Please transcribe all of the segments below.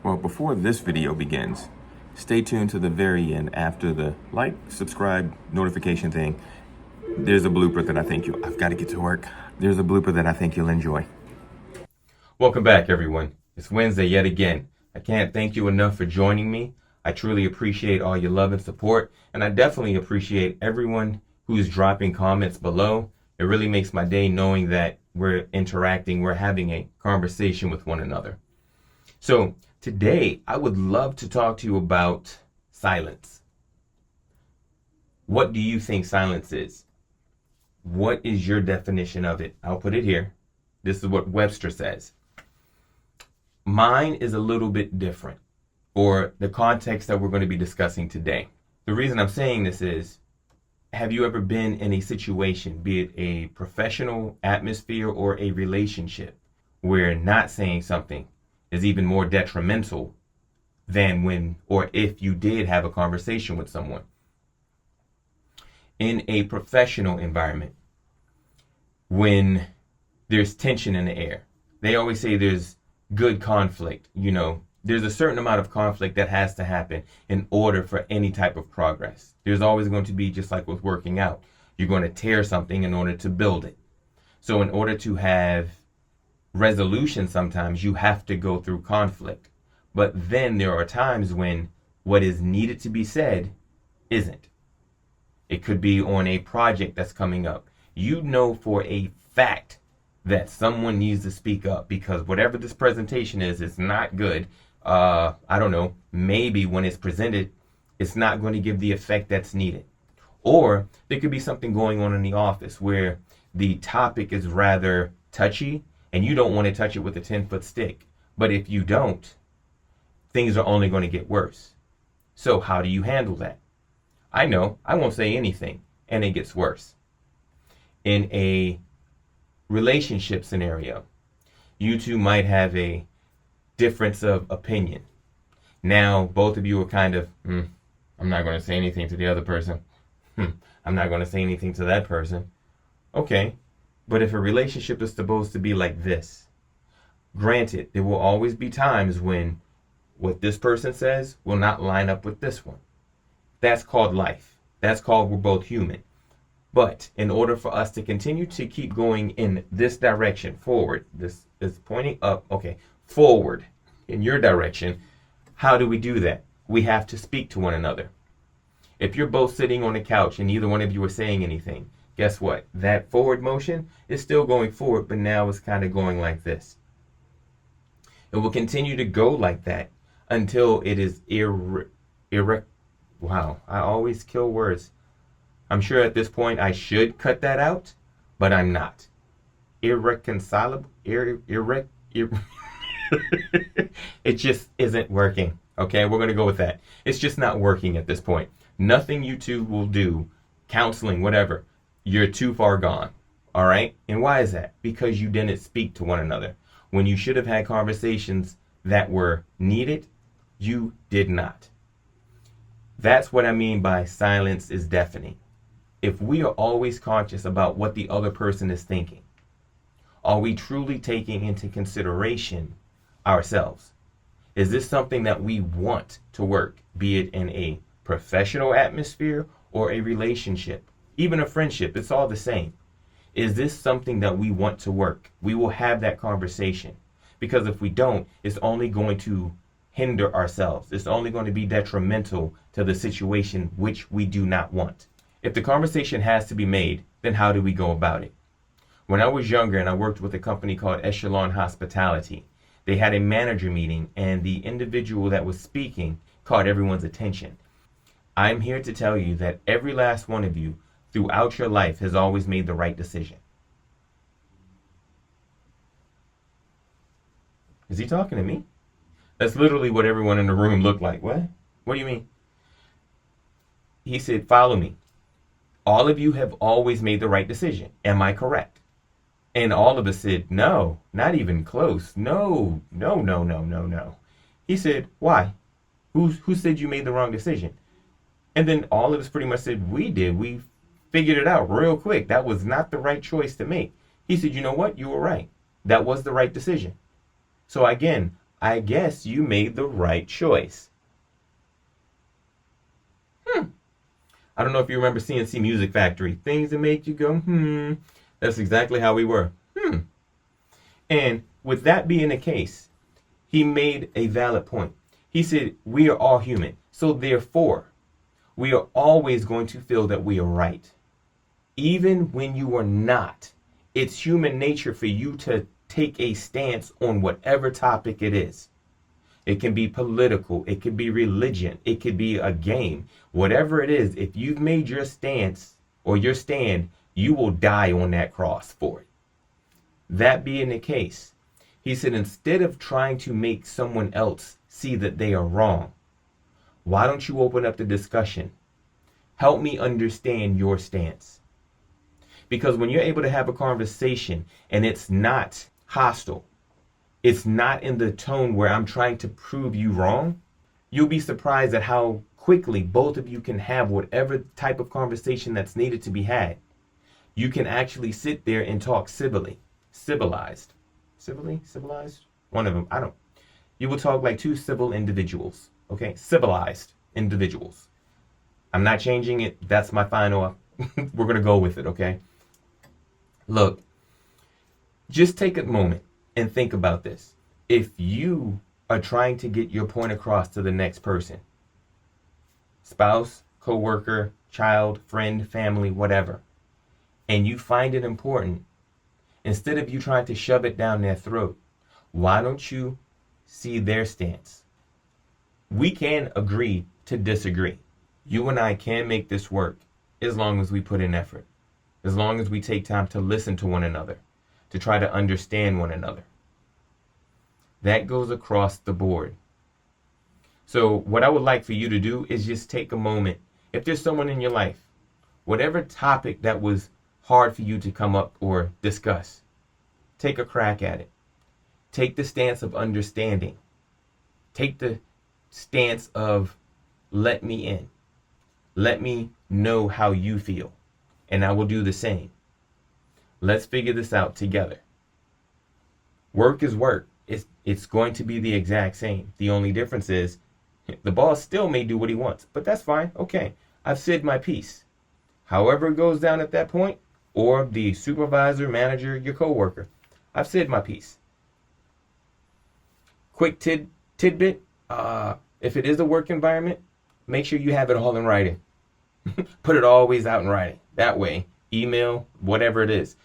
Well, before this video begins, stay tuned to the very end after the like, subscribe, notification thing. There's a blooper that I think I've got to get to work. There's a blooper that I think you'll enjoy. Welcome back, everyone. It's Wednesday yet again. I can't thank you enough for joining me. I truly appreciate all your love and support, and I definitely appreciate everyone who's dropping comments below. It really makes my day knowing that we're interacting, we're having a conversation with one another. So today, I would love to talk to you about silence. What do you think silence is? What is your definition of it? I'll put it here. This is what Webster says. Mine is a little bit different, or the context that we're going to be discussing today. The reason I'm saying this is, have you ever been in a situation, be it a professional atmosphere or a relationship, where not saying something is even more detrimental than when or if you did have a conversation with someone? In a professional environment, when there's tension in the air, they always say there's good conflict. You know, there's a certain amount of conflict that has to happen in order for any type of progress. There's always going to be, just like with working out, you're going to tear something in order to build it. So in order to have resolution, sometimes you have to go through conflict. But then there are times when what is needed to be said isn't. It could be on a project that's coming up. You know for a fact that someone needs to speak up because whatever this presentation is not good. I don't know, maybe when it's presented, it's not going to give the effect that's needed. Or there could be something going on in the office where the topic is rather touchy and you don't want to touch it with a 10-foot stick. But if you don't, things are only going to get worse. So how do you handle that? I know, I won't say anything, and it gets worse. In a relationship scenario, you two might have a difference of opinion. Now, both of you are kind of, I'm not going to say anything to the other person. I'm not going to say anything to that person. Okay, but if a relationship is supposed to be like this, granted, there will always be times when what this person says will not line up with this one. That's called life. That's called we're both human. But in order for us to continue to keep going in this direction, forward, this is pointing up, okay, forward in your direction, how do we do that? We have to speak to one another. If you're both sitting on a couch and neither one of you are saying anything, guess what? That forward motion is still going forward, but now it's kind of going like this. It will continue to go like that until it is Wow, I always kill words. I'm sure at this point I should cut that out, but I'm not. Irreconcilable. It just isn't working. Okay, we're going to go with that. It's just not working at this point. Nothing you two will do, counseling, whatever, you're too far gone. All right? And why is that? Because you didn't speak to one another. When you should have had conversations that were needed, you did not. That's what I mean by silence is deafening. If we are always conscious about what the other person is thinking, are we truly taking into consideration ourselves? Is this something that we want to work, be it in a professional atmosphere or a relationship, even a friendship? It's all the same. Is this something that we want to work? We will have that conversation, because if we don't, it's only going to hinder ourselves. It's only going to be detrimental to the situation which we do not want. If the conversation has to be made, then how do we go about it? When I was younger and I worked with a company called Echelon Hospitality, they had a manager meeting and the individual that was speaking caught everyone's attention. I'm here to tell you that every last one of you throughout your life has always made the right decision. Is he talking to me? That's literally what everyone in the room looked like. What? What do you mean? He said, follow me. All of you have always made the right decision. Am I correct? And all of us said, no, not even close. No. He said, why? Who said you made the wrong decision? And then all of us pretty much said, we did. We figured it out real quick. That was not the right choice to make. He said, you know what? You were right. That was the right decision. So again, I guess you made the right choice. I don't know if you remember CNC Music Factory. Things that make you go, That's exactly how we were. And with that being the case, he made a valid point. He said, we are all human. So therefore, we are always going to feel that we are right. Even when you are not. It's human nature for you to take a stance on whatever topic it is. It can be political. It could be religion. It could be a game. Whatever it is, if you've made your stance or your stand, you will die on that cross for it. That being the case, he said, instead of trying to make someone else see that they are wrong, why don't you open up the discussion? Help me understand your stance. Because when you're able to have a conversation and it's not hostile, it's not in the tone where I'm trying to prove you wrong, you'll be surprised at how quickly both of you can have whatever type of conversation that's needed to be had. You can actually sit there and talk civilized. Civilized? One of them. You will talk like two civil individuals. Okay? Civilized individuals. I'm not changing it. That's my final. We're going to go with it, okay? Look, just take a moment and think about this. If you are trying to get your point across to the next person, spouse, coworker, child, friend, family, whatever, and you find it important, instead of you trying to shove it down their throat, why don't you see their stance? We can agree to disagree. You and I can make this work as long as we put in effort, as long as we take time to listen to one another, to try to understand one another. That goes across the board. So what I would like for you to do is just take a moment. If there's someone in your life, whatever topic that was hard for you to come up or discuss, take a crack at it. Take the stance of understanding. Take the stance of let me in. Let me know how you feel, and I will do the same. Let's figure this out together. Work is work. It's going to be the exact same. The only difference is the boss still may do what he wants, but that's fine. Okay, I've said my piece. However it goes down at that point, or the supervisor, manager, your coworker, I've said my piece. Quick tidbit, if it is a work environment, make sure you have it all in writing. Put it always out in writing. That way, email, whatever it is.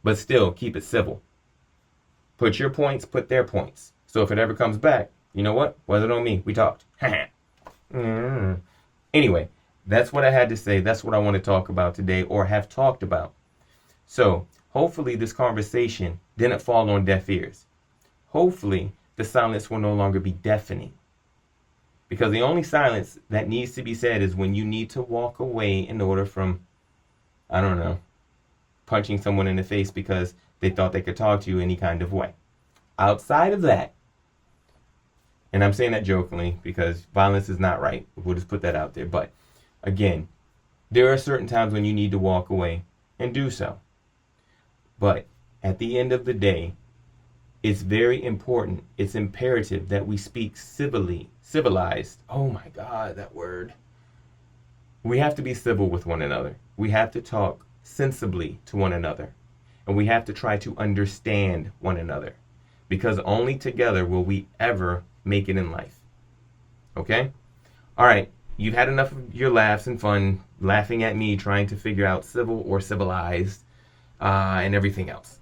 But still, keep it civil. Put your points, put their points. So if it ever comes back, you know what? Wasn't on me. We talked. Anyway, that's what I had to say. That's what I want to talk about today, or have talked about. So hopefully this conversation didn't fall on deaf ears. Hopefully the silence will no longer be deafening. Because the only silence that needs to be said is when you need to walk away in order from, I don't know, punching someone in the face because they thought they could talk to you any kind of way. Outside of that, and I'm saying that jokingly because violence is not right. We'll just put that out there. But again, there are certain times when you need to walk away and do so. But at the end of the day, it's very important. It's imperative that we speak civilized. Oh my God, that word. We have to be civil with one another. We have to talk sensibly to one another. And we have to try to understand one another. Because only together will we ever make it in life. Okay? All right. You've had enough of your laughs and fun laughing at me trying to figure out civil or civilized and everything else.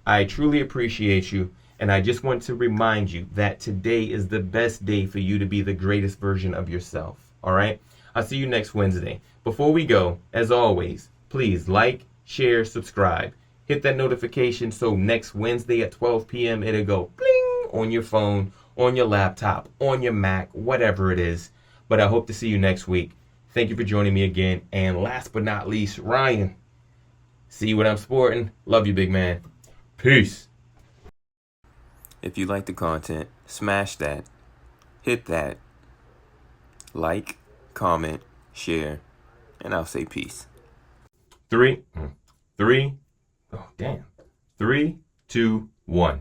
I truly appreciate you. And I just want to remind you that today is the best day for you to be the greatest version of yourself. All right? I'll see you next Wednesday. Before we go, as always, please like, share, subscribe. Hit that notification so next Wednesday at 12 p.m. it'll go bling on your phone, on your laptop, on your Mac, whatever it is. But I hope to see you next week. Thank you for joining me again. And last but not least, Ryan. See what I'm sporting? Love you, big man. Peace. If you like the content, smash that, hit that, like, comment, share, and I'll say peace. 3, 2, 1.